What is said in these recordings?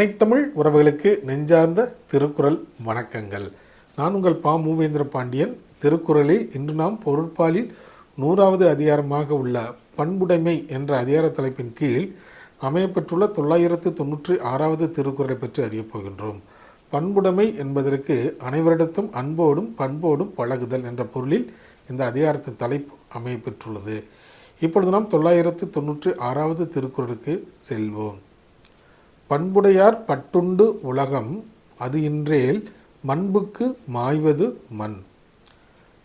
அன்னைத்தமிழ் உறவுகளுக்கு நெஞ்சார்ந்த திருக்குறள் வணக்கங்கள். நான் உங்கள் பா. மூவேந்திர பாண்டியன். திருக்குறளில் இன்று நாம் பொருட்பாலில் 100வது அதிகாரமாக உள்ள பண்புடைமை என்ற அதிகார தலைப்பின் கீழ் அமையப்பெற்றுள்ள 996வது திருக்குறளை பற்றி அறியப் போகின்றோம். பண்புடைமை என்பதற்கு அனைவரிடத்தும் அன்போடும் பண்போடும் பழகுதல் என்ற பொருளில் இந்த அதிகாரத்தின் தலைப்பு அமையப்பெற்றுள்ளது. இப்பொழுது நாம் 996வது திருக்குறளுக்கு செல்வோம். பண்புடையார் பட்டுண்டு உலகம் அது இன்றேல் மண்புக்கு மாய்வது மண்.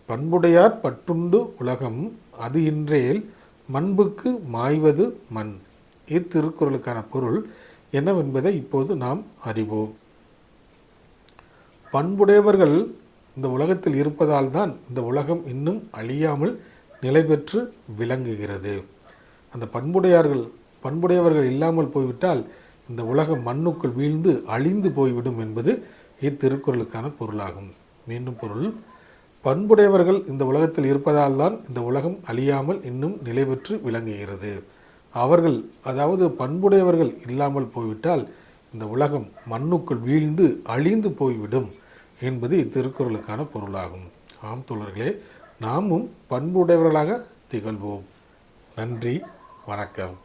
பண்புடையார் பட்டுண்டு உலகம் அது இன்றேல் மண்புக்கு மாய்வது மண். இத்திருக்குறளுக்கான பொருள் என்னவென்பதை இப்போது நாம் அறிவோம். பண்புடையவர்கள் இந்த உலகத்தில் இருப்பதால் தான் இந்த உலகம் இன்னும் அழியாமல் நிலை பெற்று விளங்குகிறது. அந்த பண்புடையவர்கள் இல்லாமல் போய்விட்டால் இந்த உலகம் மண்ணுக்குள் வீழ்ந்து அழிந்து போய்விடும் என்பது இத்திருக்குறளுக்கான பொருளாகும். மீண்டும் பொருள்: பண்புடையவர்கள் இந்த உலகத்தில் இருப்பதால் தான் இந்த உலகம் அழியாமல் இன்னும் நிலை பெற்று விளங்குகிறது. அவர்கள், அதாவது பண்புடையவர்கள் இல்லாமல் போய்விட்டால் இந்த உலகம் மண்ணுக்குள் வீழ்ந்து அழிந்து போய்விடும் என்பது இத்திருக்குறளுக்கான பொருளாகும். ஆம் தோழர்களே, நாமும் பண்புடையவர்களாக திகழ்வோம். நன்றி, வணக்கம்.